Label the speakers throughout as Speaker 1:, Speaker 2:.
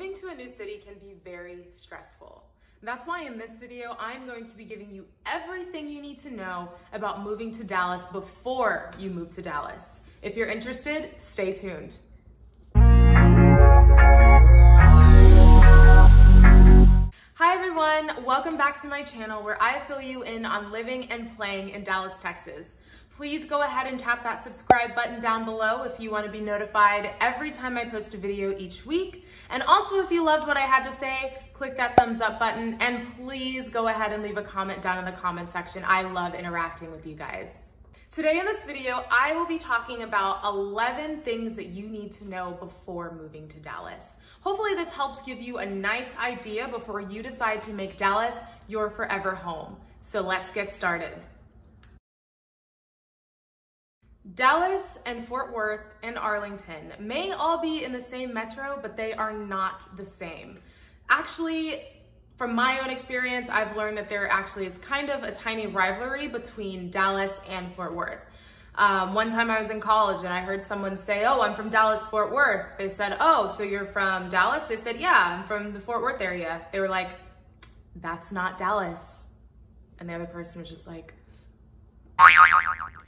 Speaker 1: Moving to a new city can be very stressful. That's why in this video, I'm going to be giving you everything you need to know about moving to Dallas before you move to Dallas. If you're interested, stay tuned. Hi everyone, welcome back to my channel where I fill you in on living and playing in Dallas, Texas. Please go ahead and tap that subscribe button down below if you want to be notified every time I post a video each week. And also if you loved what I had to say, click that thumbs up button and please go ahead and leave a comment down in the comment section. I love interacting with you guys. Today in this video, I will be talking about 11 things that you need to know before moving to Dallas. Hopefully this helps give you a nice idea before you decide to make Dallas your forever home. So let's get started. Dallas and Fort Worth and Arlington may all be in the same metro, but they are not the same. Actually, from my own experience, I've learned that there actually is kind of a tiny rivalry between Dallas and Fort Worth. One time I was in college and I heard someone say, "Oh, I'm from Dallas, Fort Worth." They said, "Oh, so you're from Dallas?" They said, "Yeah, I'm from the Ft.Worth area." They were like, "That's not Dallas." And the other person was just like,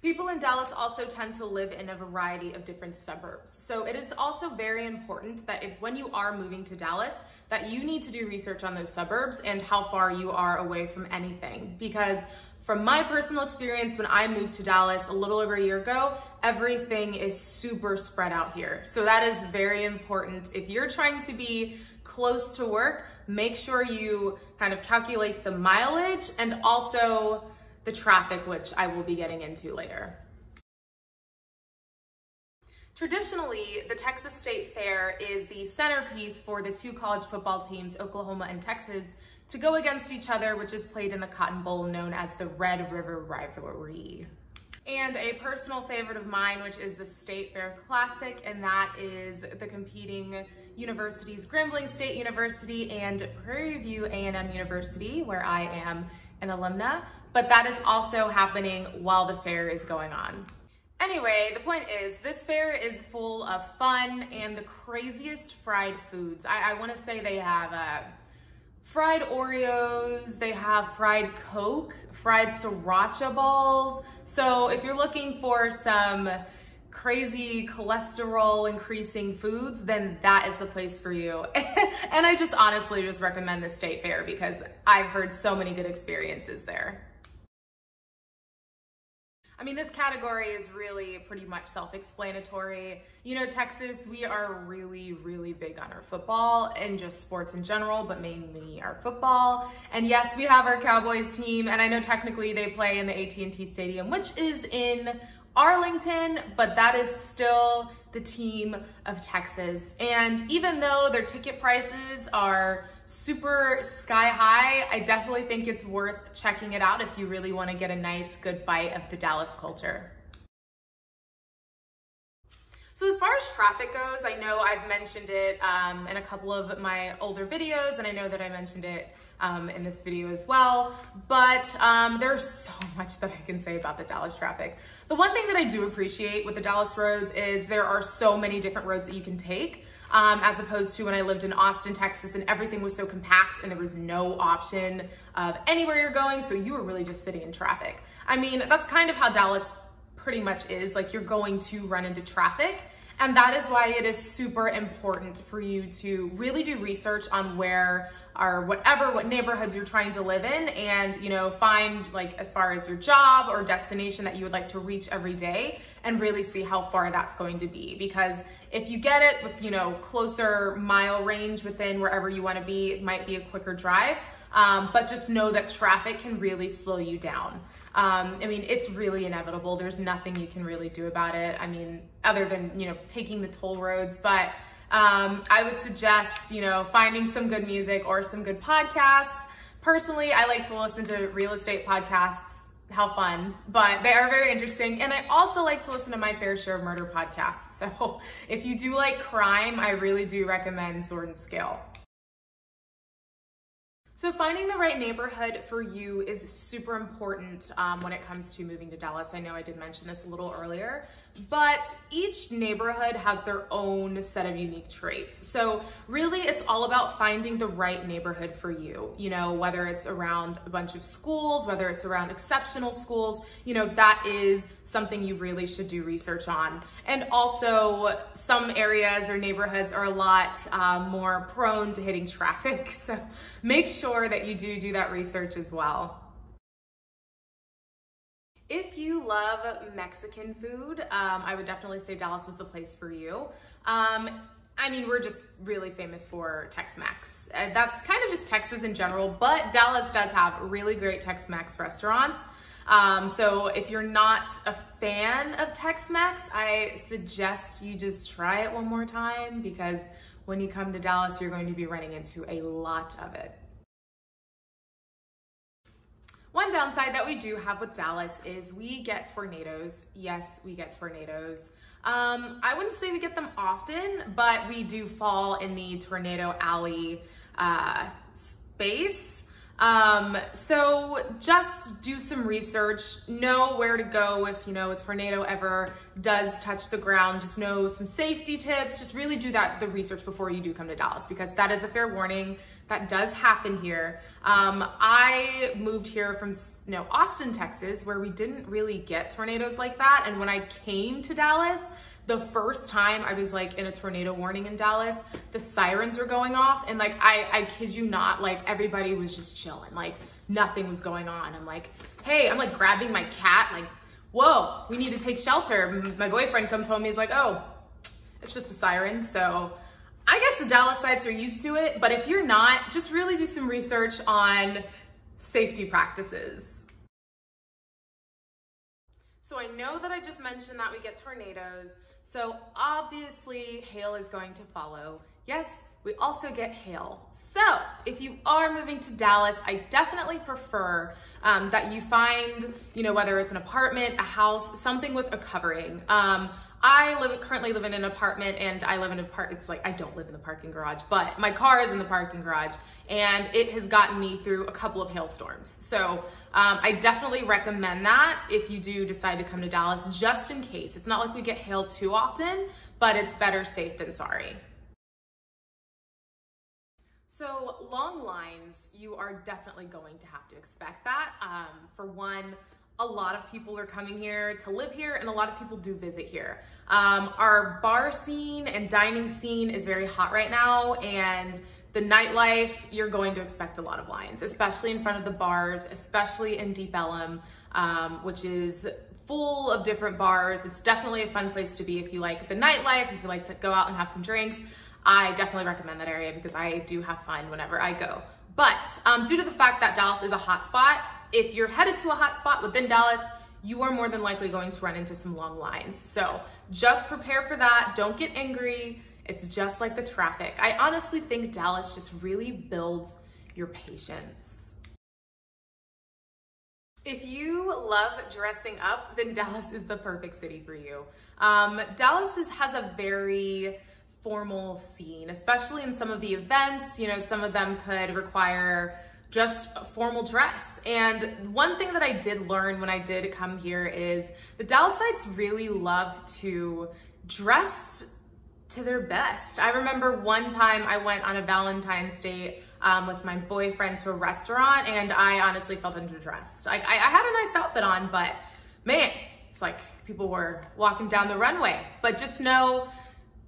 Speaker 1: people in Dallas also tend to live in a variety of different suburbs. So it is also very important that when you are moving to Dallas, that you need to do research on those suburbs and how far you are away from anything. Because from my personal experience, when I moved to Dallas a little over a year ago, everything is super spread out here. So that is very important. If you're trying to be close to work, make sure you kind of calculate the mileage and also the traffic, which I will be getting into later. Traditionally, the Texas State Fair is the centerpiece for the two college football teams, Oklahoma and Texas, to go against each other, which is played in the Cotton Bowl known as the Red River Rivalry. And a personal favorite of mine, which is the State Fair Classic, and that is the competing universities, Grambling State University and Prairie View A&M University, where I am an alumna. But that is also happening while the fair is going on. Anyway, the point is, this fair is full of fun and the craziest fried foods. I want to say they have fried Oreos, they have fried Coke, fried sriracha balls. So if you're looking for some crazy cholesterol increasing foods, then that is the place for you. And I just honestly just recommend the State Fair because I've heard so many good experiences there. I mean, this category is really pretty much self-explanatory. You know, Texas, we are really, really big on our football and just sports in general, but mainly our football. And yes, we have our Cowboys team, and I know technically they play in the AT&T Stadium, which is in Arlington, but that is still the team of Texas. And even though their ticket prices are super sky high, I definitely think it's worth checking it out if you really want to get a nice, good bite of the Dallas culture. So as far as traffic goes, I know I've mentioned it in a couple of my older videos, and I know that I mentioned it in this video as well, but there's so much that I can say about the Dallas traffic. The one thing that I do appreciate with the Dallas roads is there are so many different roads that you can take, as opposed to when I lived in Austin, Texas, and everything was so compact and there was no option of anywhere you're going, so you were really just sitting in traffic. I mean, that's kind of how Dallas pretty much is. Like, you're going to run into traffic. And that is why it is super important for you to really do research on where or what neighborhoods you're trying to live in, and, you know, find, like, as far as your job or destination that you would like to reach every day, and really see how far that's going to be. Because if you get it with, you know, closer mile range within wherever you want to be, it might be a quicker drive. But just know that traffic can really slow you down. I mean, it's really inevitable. There's nothing you can really do about it. I mean, other than, you know, taking the toll roads. But I would suggest, you know, finding some good music or some good podcasts. Personally, I like to listen to real estate podcasts. How fun, but they are very interesting. And I also like to listen to my fair share of murder podcasts. So if you do like crime, I really do recommend Sword and Scale. So finding the right neighborhood for you is super important when it comes to moving to Dallas. I know I did mention this a little earlier, but each neighborhood has their own set of unique traits. So really it's all about finding the right neighborhood for you, you know, whether it's around a bunch of schools, whether it's around exceptional schools, you know, that is something you really should do research on. And also some areas or neighborhoods are a lot more prone to hitting traffic. So make sure that you do that research as well. If you love Mexican food, I would definitely say Dallas was the place for you. I mean, we're just really famous for Tex-Mex. That's kind of just Texas in general, but Dallas does have really great Tex-Mex restaurants. So if you're not a fan of Tex-Mex, I suggest you just try it one more time, because when you come to Dallas, you're going to be running into a lot of it. One downside that we do have with Dallas is we get tornadoes. Yes, we get tornadoes. I wouldn't say we get them often, but we do fall in the tornado alley space. So just do some research, know where to go if, you know, a tornado ever does touch the ground. Just know some safety tips. Just really do the research before you do come to Dallas, because that is a fair warning. That does happen here. I moved here from Austin, Texas, where we didn't really get tornadoes like that. And when I came to Dallas, the first time I was like in a tornado warning in Dallas, the sirens were going off, and like, I kid you not, like everybody was just chilling, like nothing was going on. I'm like, hey, I'm like grabbing my cat, like, whoa, we need to take shelter. My boyfriend comes home, he's like, oh, it's just the sirens. So I guess the Dallasites are used to it, but if you're not, just really do some research on safety practices. So I know that I just mentioned that we get tornadoes. So obviously hail is going to follow. Yes, we also get hail. So if you are moving to Dallas, I definitely prefer that you find, you know, whether it's an apartment, a house, something with a covering. I currently live in an apartment, and I live in it's like, I don't live in the parking garage, but my car is in the parking garage, and it has gotten me through a couple of hailstorms. So I definitely recommend that if you do decide to come to Dallas, just in case. It's not like we get hail too often, but it's better safe than sorry. So long lines, you are definitely going to have to expect that. For one, a lot of people are coming here to live here, and a lot of people do visit here. Our bar scene and dining scene is very hot right now, and the nightlife, you're going to expect a lot of lines, especially in front of the bars, especially in Deep Ellum, which is full of different bars. It's definitely a fun place to be if you like the nightlife, if you like to go out and have some drinks. I definitely recommend that area because I do have fun whenever I go. But due to the fact that Dallas is a hot spot, if you're headed to a hot spot within Dallas, you are more than likely going to run into some long lines. So just prepare for that. Don't get angry. It's just like the traffic. I honestly think Dallas just really builds your patience. If you love dressing up, then Dallas is the perfect city for you. Dallas has a very formal scene, especially in some of the events. You know, some of them could require just a formal dress. And one thing that I did learn when I did come here is the Dallasites really love to dress to their best. I remember one time I went on a Valentine's date with my boyfriend to a restaurant, and I honestly felt underdressed. I had a nice outfit on, but man, it's like people were walking down the runway. But just know,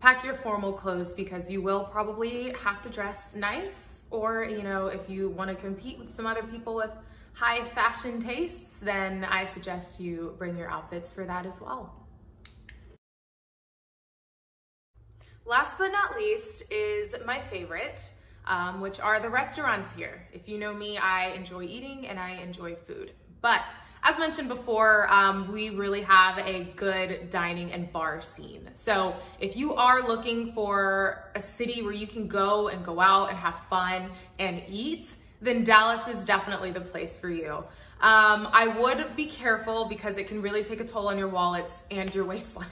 Speaker 1: pack your formal clothes because you will probably have to dress nice, or, you know, if you want to compete with some other people with high fashion tastes, then I suggest you bring your outfits for that as well. Last but not least is my favorite, which are the restaurants here. If you know me, I enjoy eating and I enjoy food. But as mentioned before, we really have a good dining and bar scene. So if you are looking for a city where you can go out and have fun and eat, then Dallas is definitely the place for you. I would be careful because it can really take a toll on your wallets and your waistline.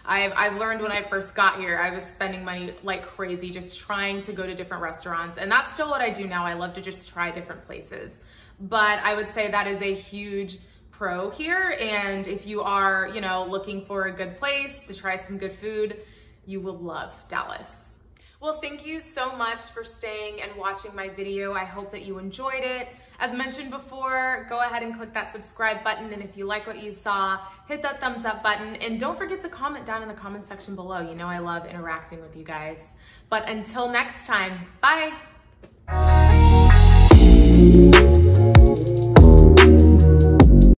Speaker 1: I learned when I first got here, I was spending money like crazy just trying to go to different restaurants. And that's still what I do now. I love to just try different places. But I would say that is a huge pro here. And if you are, you know, looking for a good place to try some good food, you will love Dallas. Well, thank you so much for staying and watching my video. I hope that you enjoyed it. As mentioned before, go ahead and click that subscribe button. And if you like what you saw, hit that thumbs up button. And don't forget to comment down in the comment section below. You know I love interacting with you guys. But until next time, bye.